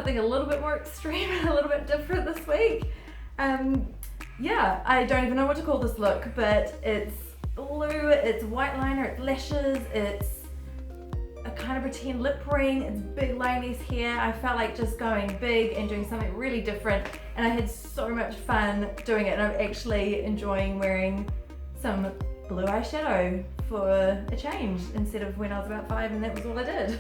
something a little bit more extreme and a little bit different this week. Yeah, I don't even know what to call this look, but it's blue, it's white liner, it's lashes, it's a kind of pretend lip ring, it's big ladies hair. I felt like just going big and doing something really different, and I had so much fun doing it, and I'm actually enjoying wearing some blue eyeshadow for a change instead of when I was about 5 and that was all I did.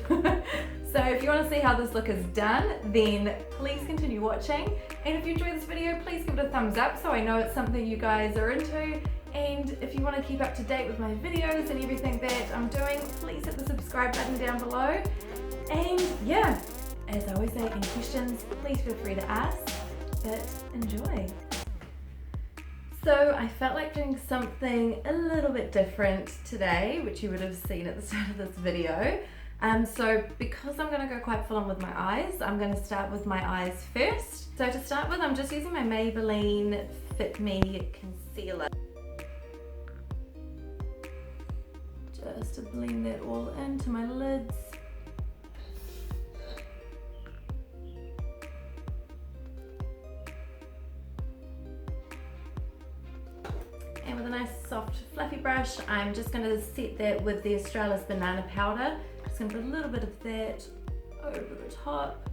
So if you want to see how this look is done, then please continue watching, and if you enjoyed this video, please give it a thumbs up so I know it's something you guys are into. And if you want to keep up to date with my videos and everything that I'm doing, please hit the subscribe button down below. And yeah, as I always say, any questions, please feel free to ask, but enjoy. So I felt like doing something a little bit different today, which you would have seen at the start of this video. So because I'm going to go quite full on with my eyes, I'm going to start with my eyes first. So to start with, I'm just using my Maybelline Fit Me Concealer. Just to blend that all into my lids. And with a nice soft fluffy brush, I'm just going to set that with the Australis banana powder. Just going to put a little bit of that over the top.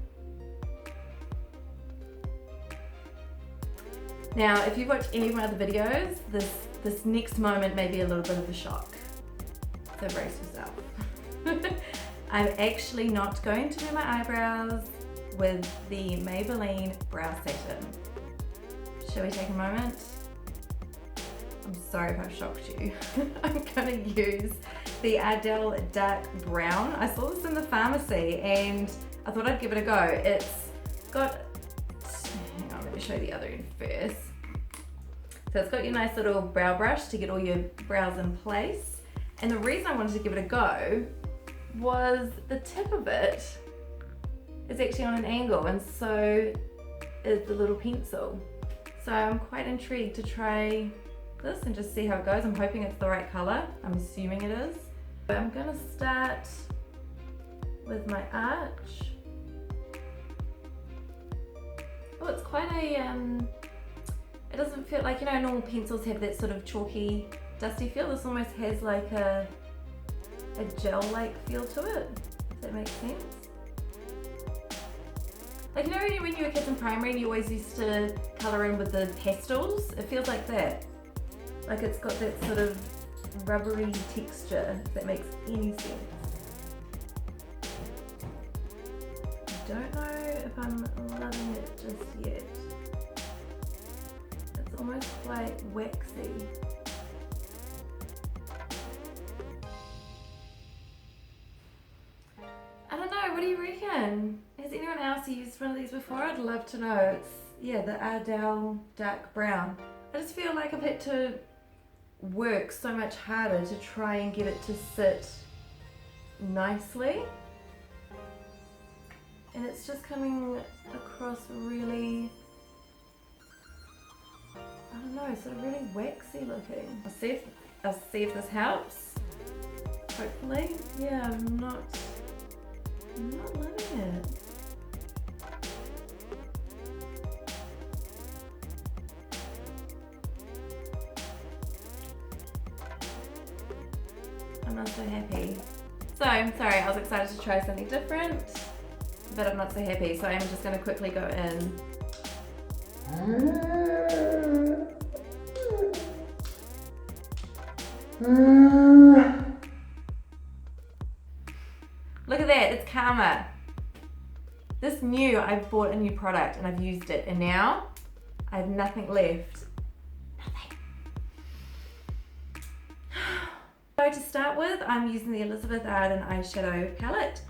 Now, if you've watched any of my other videos, this next moment may be a little bit of a shock. So brace yourself. I'm actually not going to do my eyebrows with the Maybelline Brow Satin. Shall we take a moment? I'm sorry if I've shocked you. I'm gonna use the Ardedn Dark Brown. I saw this in the pharmacy and I thought I'd give it a go. It's got, hang on, let me show you the other end first. So it's got your nice little brow brush to get all your brows in place. And the reason I wanted to give it a go was the tip of it is actually on an angle, and so is the little pencil. So I'm quite intrigued to try this and just see how it goes. I'm hoping it's the right color. I'm assuming it is. But I'm gonna start with my arch. Oh, it's quite a, it doesn't feel like, you know, normal pencils have that sort of chalky, dusty feel. This almost has like a gel-like feel to it, if that makes sense. Like, you know when you were kids in primary and you always used to colour in with the pastels? It feels like that. Like it's got that sort of rubbery texture, if that makes any sense. I don't know if I'm loving it just yet. It's almost quite waxy. What do you reckon? Has anyone else used one of these before? I'd love to know. It's, yeah, the Ardedn Dark Brown. I just feel like I've had to work so much harder to try and get it to sit nicely. And it's just coming across really, I don't know, sort of really waxy looking. I'll see if this helps. Hopefully. Yeah, I'm not loving it. I'm not so happy. So, I'm sorry, I was excited to try something different, but I'm not so happy, so I'm just going to quickly go in. Look at that, it's Karma. This new, I've bought a new product and I've used it, and now I have nothing left. Nothing. So to start with, I'm using the Elizabeth Arden eyeshadow palette,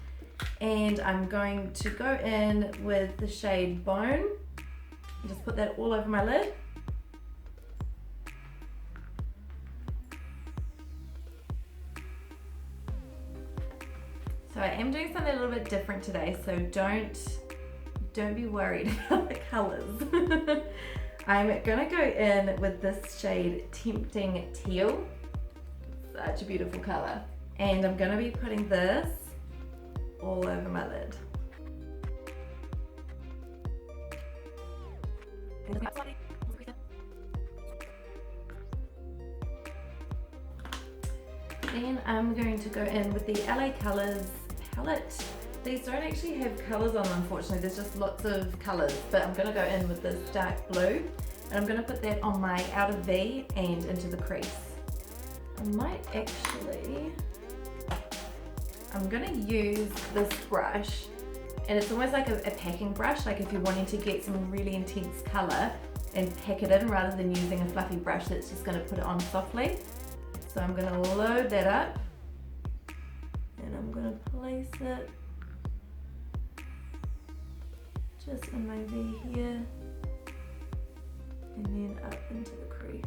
and I'm going to go in with the shade Bone and just put that all over my lid. So I am doing something a little bit different today, so don't be worried about the colors. I'm gonna go in with this shade Tempting Teal. Such a beautiful color. And I'm gonna be putting this all over my lid. Then I'm going to go in with the L.A. Colors palette. These don't actually have colours on them, unfortunately, there's just lots of colours, but I'm going to go in with this dark blue, and I'm going to put that on my outer V and into the crease. I might actually, I'm going to use this brush, and it's almost like a packing brush, like if you're wanting to get some really intense colour and pack it in rather than using a fluffy brush that's just going to put it on softly. So I'm going to load that up, and I'm going to place it just in my V here, and then up into the crease.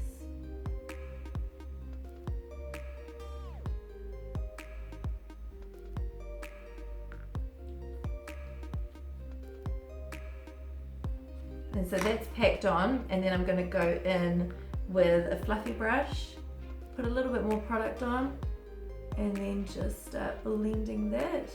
And so that's packed on, and then I'm going to go in with a fluffy brush, put a little bit more product on, and then just start blending that.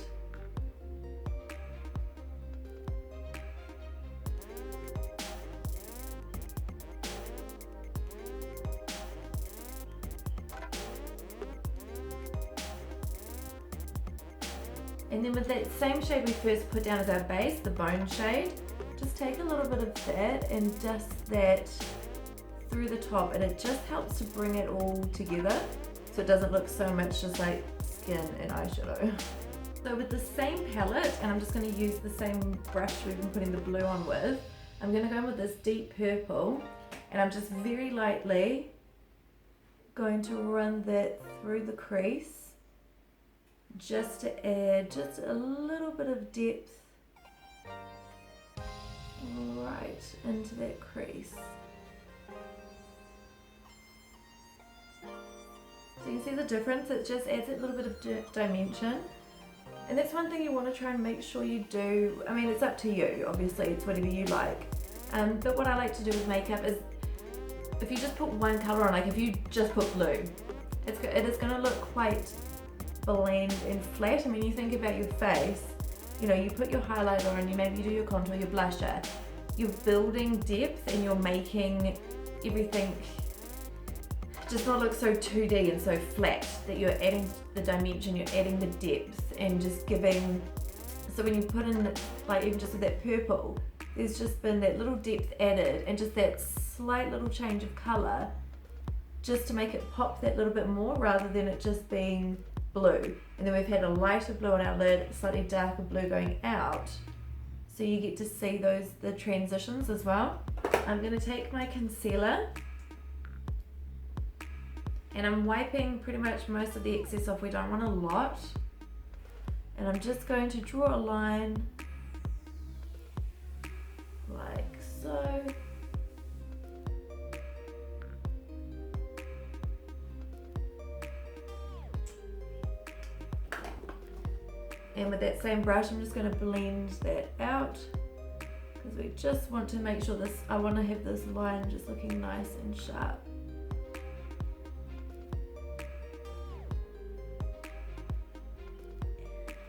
And then with that same shade we first put down as our base, the bone shade, just take a little bit of that and dust that through the top, and it just helps to bring it all together so it doesn't look so much just like skin and eyeshadow. So with the same palette, and I'm just going to use the same brush we've been putting the blue on with, I'm going to go in with this deep purple, and I'm just very lightly going to run that through the crease just to add just a little bit of depth right into that crease. So you can see the difference, it just adds that little bit of dimension. And that's one thing you want to try and make sure you do. I mean, it's up to you, obviously, it's whatever you like. But what I like to do with makeup is, if you just put one colour on, like if you just put blue, it is going to look quite bland and flat. I mean, you think about your face, you know, you put your highlighter on, maybe you do your contour, your blusher, you're building depth and you're making everything just not look so 2D and so flat, that you're adding the dimension, you're adding the depth and just giving, so when you put in, like even just with that purple, there's just been that little depth added and just that slight little change of colour just to make it pop that little bit more rather than it just being blue. And then we've had a lighter blue on our lid, slightly darker blue going out, so you get to see the transitions as well. I'm going to take my concealer and I'm wiping pretty much most of the excess off. We don't want a lot, and I'm just going to draw a line like so. And with that same brush, I'm just going to blend that out, because we just want to make sure this, I want to have this line just looking nice and sharp.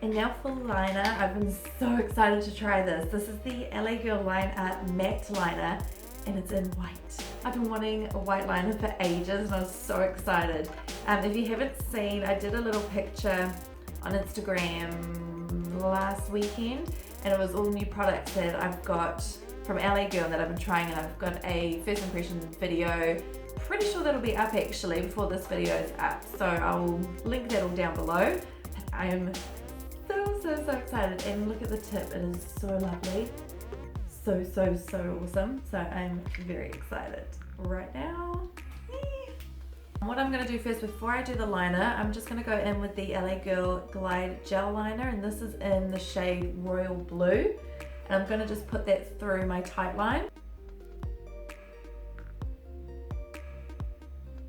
And now for liner, I've been so excited to try this. This is the L.A Girl Line Art Matte Liner, and it's in white. I've been wanting a white liner for ages, and I was so excited. If you haven't seen, I did a little picture on Instagram last weekend, and it was all new products that I've got from L.A Girl that I've been trying, and I've got a first impression video. Pretty sure that'll be up actually before this video is up, so I'll link that all down below. I am so excited, and look at the tip, it is so lovely, so awesome. So I'm very excited right now. What I'm going to do first, before I do the liner, I'm just going to go in with the L.A Girl Glide Gel Liner, and this is in the shade Royal Blue, and I'm going to just put that through my tight line.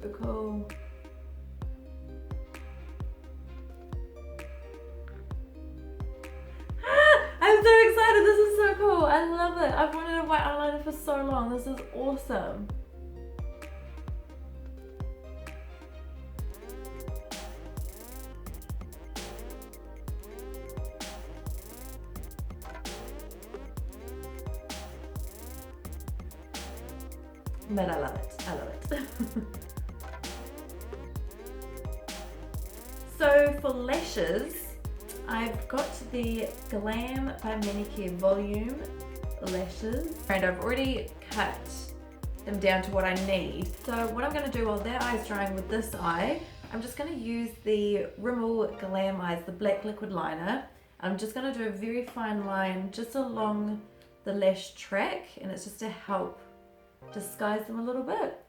So cool. I'm so excited, this is so cool, I love it. I've wanted a white eyeliner for so long, this is awesome. but I love it, I love it. So for lashes, I've got the Glam by Manicure Volume lashes, and I've already cut them down to what I need. So what I'm going to do while that eye's drying with this eye, I'm just going to use the Rimmel Glam Eyes, the black liquid liner. I'm just going to do a very fine line just along the lash track, and it's just to help disguise them a little bit.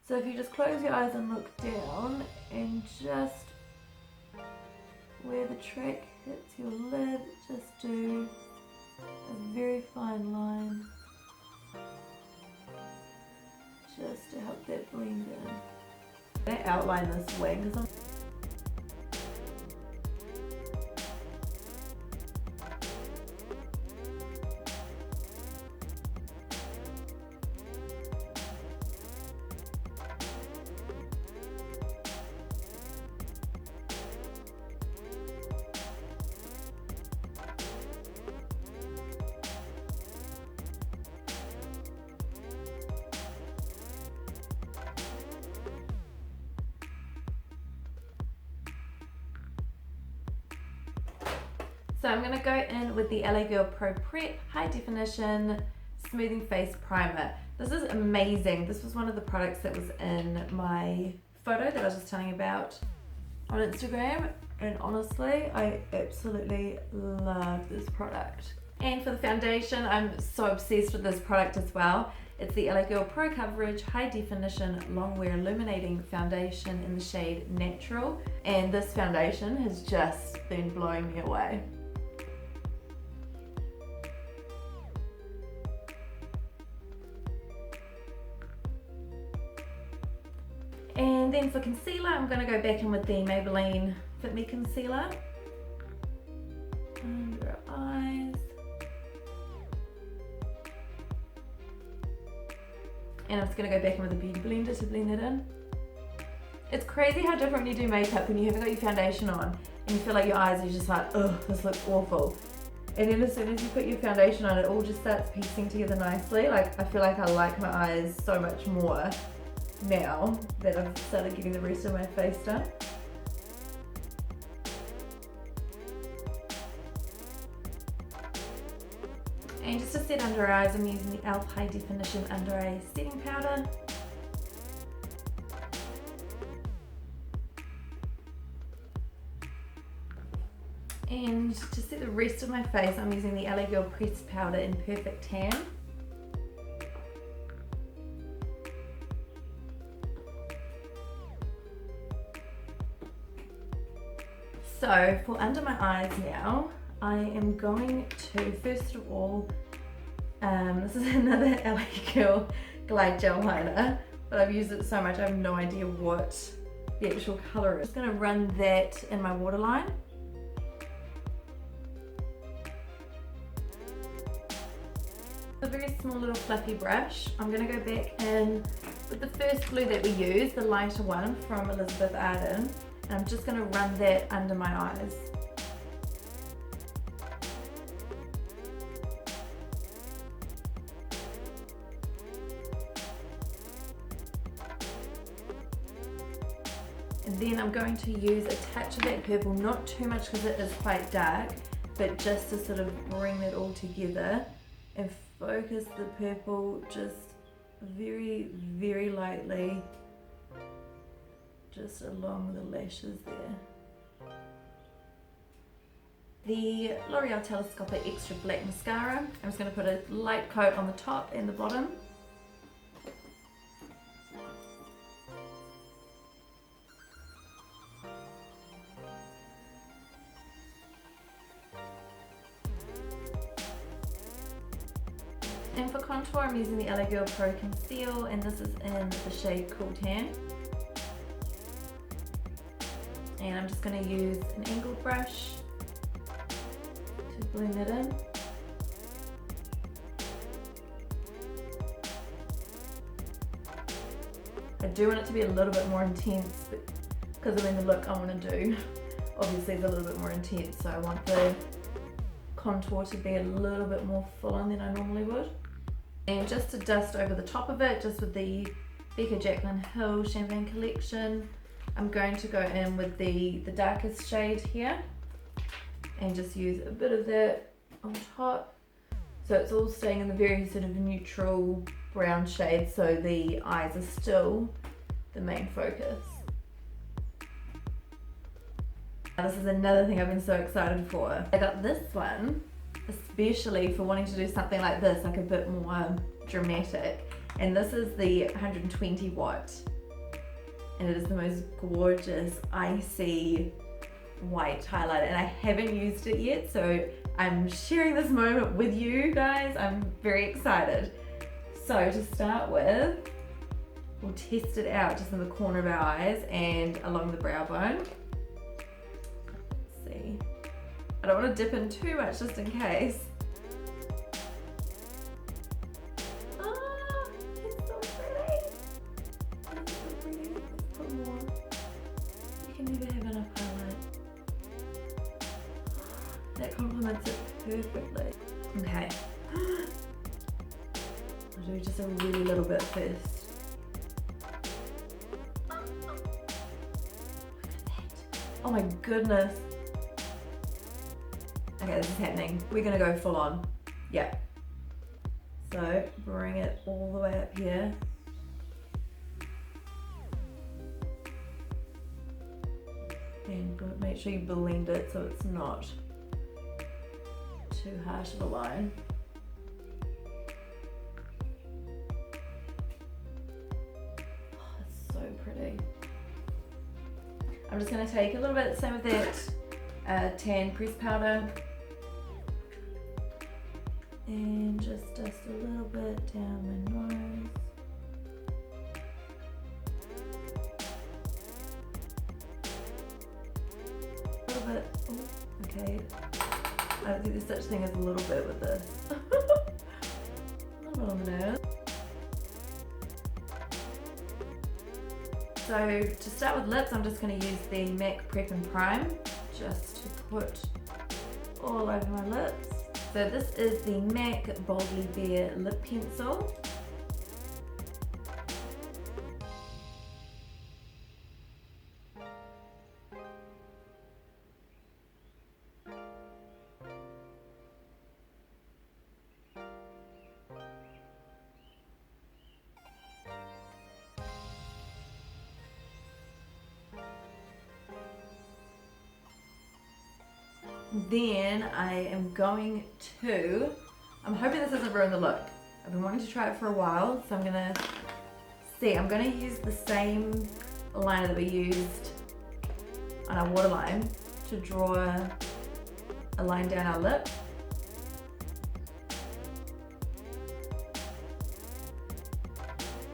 So if you just close your eyes and look down, and just where the track hits your lid, just do a very fine line just to help that blend in. I'm going to outline this wing because So I'm going to go in with the L.A Girl Pro Prep High Definition Smoothing Face Primer. This is amazing. This was one of the products that was in my photo that I was just telling you about on Instagram, and honestly, I absolutely love this product. And for the foundation, I'm so obsessed with this product as well. It's the L.A Girl Pro Coverage High Definition Long Wear Illuminating Foundation in the shade Natural, and this foundation has just been blowing me away. And then for concealer, I'm going to go back in with the Maybelline Fit Me Concealer under our eyes. And I'm just going to go back in with a beauty blender to blend it in. It's crazy how different you do makeup when you haven't got your foundation on and you feel like your eyes are just like, ugh, this looks awful. And then as soon as you put your foundation on, it all just starts piecing together nicely. Like, I feel like I like my eyes so much more now that I've started getting the rest of my face done. And just to set under eyes, I'm using the e.l.f. High Definition Under Eye Setting Powder. And to set the rest of my face, I'm using the L.A Girl Pressed Powder in Perfect Tan. So for under my eyes now, I am going to, first of all, this is another L.A Girl Glide Gel Liner, but I've used it so much I have no idea what the actual colour is. I'm just going to run that in my waterline. A very small little fluffy brush. I'm going to go back in with the first glue that we used, the lighter one from Elizabeth Ardedn. And I'm just going to run that under my eyes. And then I'm going to use a touch of that purple, not too much because it is quite dark, but just to sort of bring that all together and focus the purple just very, very lightly just along the lashes there. The L'Oreal Telescopic Extra Black Mascara. I'm just going to put a light coat on the top and the bottom. And for contour, I'm using the L.A Girl Pro Conceal, and this is in the shade Cool Tan. And I'm just going to use an angled brush to blend it in. I do want it to be a little bit more intense because of the look I want to do. Obviously it's a little bit more intense, so I want the contour to be a little bit more full on than I normally would. And just to dust over the top of it, just with the Beeca X Jaclyn Hill Champagne Collection, I'm going to go in with the darkest shade here and just use a bit of that on top. So it's all staying in the very sort of neutral brown shade, so the eyes are still the main focus. Now this is another thing I've been so excited for. I got this one especially for wanting to do something like this, like a bit more dramatic. And this is the 120 watt. And it is the most gorgeous icy white highlighter. And I haven't used it yet, so I'm sharing this moment with you guys. I'm very excited. So to start with, we'll test it out just in the corner of our eyes and along the brow bone. Let's see. I don't want to dip in too much just in case. Ah, it's so pretty. It's so pretty. Let's put more. You can never have enough highlight. That complements it perfectly. Okay. I'll do just a really little bit first. Oh my goodness. Okay, this is happening. We're gonna go full on. Yeah. So bring it all the way up here. And make sure you blend it so it's not too harsh of a line. Oh, it's so pretty. I'm just going to take a little bit, same with that tan press powder, and just dust a little bit down my nose. A little bit, oh, okay. I don't think there's such thing as a little bit with this. A little bit on the nose. So to start with lips, I'm just going to use the MAC Prep and Prime just to put all over my lips. So this is the MAC Boldly Bare Lip Pencil. Then I am going to, I'm hoping this doesn't ruin the look. I've been wanting to try it for a while, so I'm gonna use the same liner that we used on our waterline to draw a line down our lip.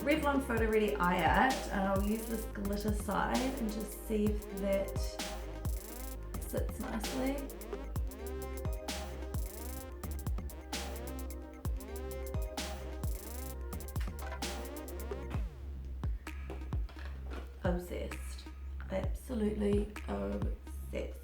Revlon Photo Ready Eye Art, and I'll use this glitter side and just see if that sits nicely. Obsessed. Absolutely obsessed.